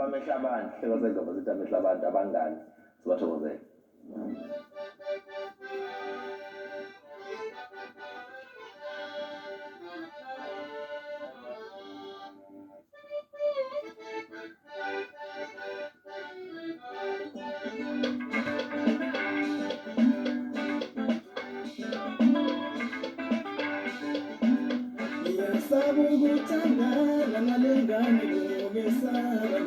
amehla abantu hleka senza izinto amehla abantu abangani sibathokozele. Sabukutana nalengane ngogesaba